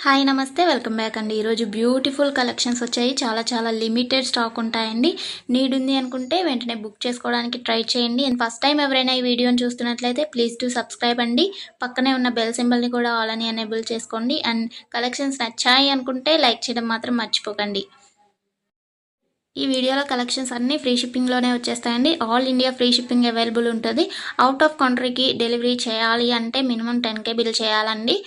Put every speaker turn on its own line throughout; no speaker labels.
Hi నమస్తే welcome back అండి. ఈరోజు బ్యూటిఫుల్ కలెక్షన్స్ వచ్చాయి. చాలా లిమిటెడ్ స్టాక్ ఉంటాయండి. నీడ్ ఉంది అనుకుంటే వెంటనే బుక్ చేసుకోవడానికి ట్రై చేయండి. అండ్ ఫస్ట్ టైం ఎవరైనా ఈ వీడియోని చూస్తున్నట్లయితే ప్లీజ్ టు సబ్స్క్రైబ్ అండి. పక్కనే ఉన్న బెల్ సింబల్ని కూడా ఆల్ అని ఎనేబుల్ చేసుకోండి. అండ్ కలెక్షన్స్ నచ్చాయి అనుకుంటే లైక్ చేయడం మాత్రం మర్చిపోకండి. ఈ వీడియోలో కలెక్షన్స్ అన్నీ ఫ్రీ షిప్పింగ్లోనే వచ్చేస్తాయండి. All India free shipping available ఉంటుంది. అవుట్ ఆఫ్ కంట్రీకి డెలివరీ చేయాలి అంటే మినిమం 10K బిల్ చేయాలండి.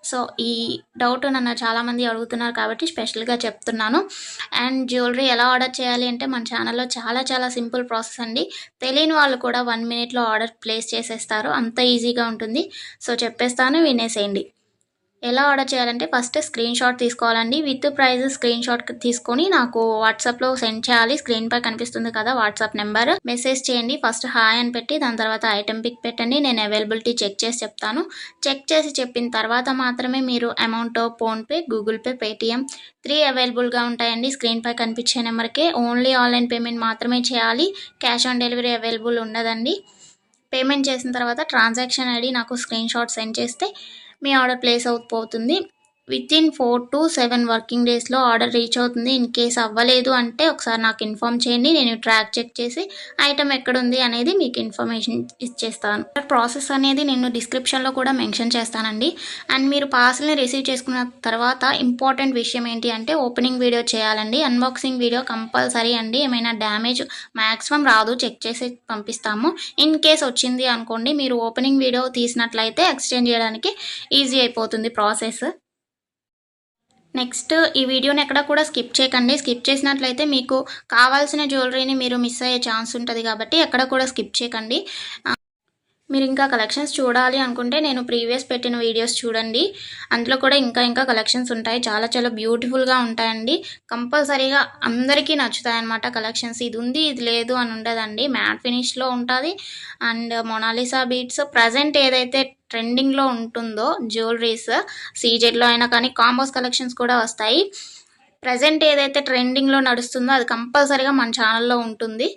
సో ఈ డౌట్ నన్ను చాలామంది అడుగుతున్నారు కాబట్టి స్పెషల్గా చెప్తున్నాను. అండ్ జ్యువెలరీ ఎలా ఆర్డర్ చేయాలి అంటే మన ఛానల్లో చాలా సింపుల్ ప్రాసెస్ అండి. తెలియని వాళ్ళు కూడా 1 మినిట్లో ఆర్డర్ ప్లేస్ చేసేస్తారు. అంత ఈజీగా ఉంటుంది. సో చెప్పేస్తాను, వినేసేయండి. ఎలా ఆర్డర్ చేయాలంటే ఫస్ట్ స్క్రీన్ షాట్ తీసుకోవాలండి. విత్ ప్రైస్ స్క్రీన్ షాట్ తీసుకొని నాకు వాట్సాప్లో సెండ్ చేయాలి. స్క్రీన్ పై కనిపిస్తుంది కదా వాట్సాప్ నెంబర్, మెసేజ్ చేయండి. ఫస్ట్ హాయ్ అని పెట్టి దాని తర్వాత ఐటెం పిక్ పెట్టండి. నేను అవైలబిలిటీ చెక్ చేసి చెప్తాను. చెక్ చేసి చెప్పిన తర్వాత మాత్రమే మీరు amount PhonePe, Google pay, Paytm 3 అవైలబుల్గా ఉంటాయండి. స్క్రీన్ పై కనిపించే నెంబర్కే ఓన్లీ ఆన్లైన్ పేమెంట్ మాత్రమే చేయాలి. క్యాష్ ఆన్ డెలివరీ అవైలబుల్ ఉండదండి. పేమెంట్ చేసిన తర్వాత ట్రాన్సాక్షన్ ఐడి నాకు స్క్రీన్ షాట్ సెండ్ చేస్తే మీ ఆర్డర్ ప్లేస్ అవుతుంది. వితిన్ 4 to 7 వర్కింగ్ డేస్లో ఆర్డర్ రీచ్ అవుతుంది. ఇన్ కేస్ అవ్వలేదు అంటే ఒకసారి నాకు ఇన్ఫామ్ చేయండి. నేను ట్రాక్ చెక్ చేసి ఐటమ్ ఎక్కడుంది అనేది మీకు ఇన్ఫర్మేషన్ ఇచ్చేస్తాను. ప్రాసెస్ అనేది నేను డిస్క్రిప్షన్లో కూడా మెన్షన్ చేస్తానండి. అండ్ మీరు పార్సల్ని రిసీవ్ చేసుకున్న తర్వాత ఇంపార్టెంట్ విషయం ఏంటి అంటే ఓపెనింగ్ వీడియో చేయాలండి. అన్బాక్సింగ్ వీడియో కంపల్సరీ అండి. ఏమైనా డ్యామేజ్ మ్యాక్సిమం రాదు, చెక్ చేసి పంపిస్తాము. ఇన్ కేస్ వచ్చింది అనుకోండి, మీరు ఓపెనింగ్ వీడియో తీసినట్లయితే ఎక్స్చేంజ్ చేయడానికి ఈజీ అయిపోతుంది ప్రాసెస్. నెక్స్ట్ ఈ వీడియోని ఎక్కడ కూడా స్కిప్ చేయకండి. స్కిప్ చేసినట్లయితే మీకు కావాల్సిన జ్యువెలరీని మీరు మిస్ అయ్యే ఛాన్స్ ఉంటుంది కాబట్టి ఎక్కడ కూడా స్కిప్ చేయకండి. మీరు ఇంకా కలెక్షన్స్ చూడాలి అనుకుంటే నేను ప్రీవియస్ పెట్టిన వీడియోస్ చూడండి. అందులో కూడా ఇంకా కలెక్షన్స్ ఉంటాయి. చాలా బ్యూటిఫుల్గా ఉంటాయండి. కంపల్సరీగా అందరికీ నచ్చుతాయి అన్నమాట కలెక్షన్స్. ఇది ఉంది ఇది లేదు అని ఉండదండి. మ్యాట్ ఫినిష్లో ఉంటుంది. అండ్ మొనాలిసా బీట్స్ ప్రజెంట్ ఏదైతే ట్రెండింగ్లో ఉంటుందో జ్యువెలరీస్ సీజెడ్లో అయినా కానీ కాంబోస్ కలెక్షన్స్ కూడా వస్తాయి. ప్రజెంట్ ఏదైతే ట్రెండింగ్లో నడుస్తుందో అది కంపల్సరీగా మన ఛానల్లో ఉంటుంది.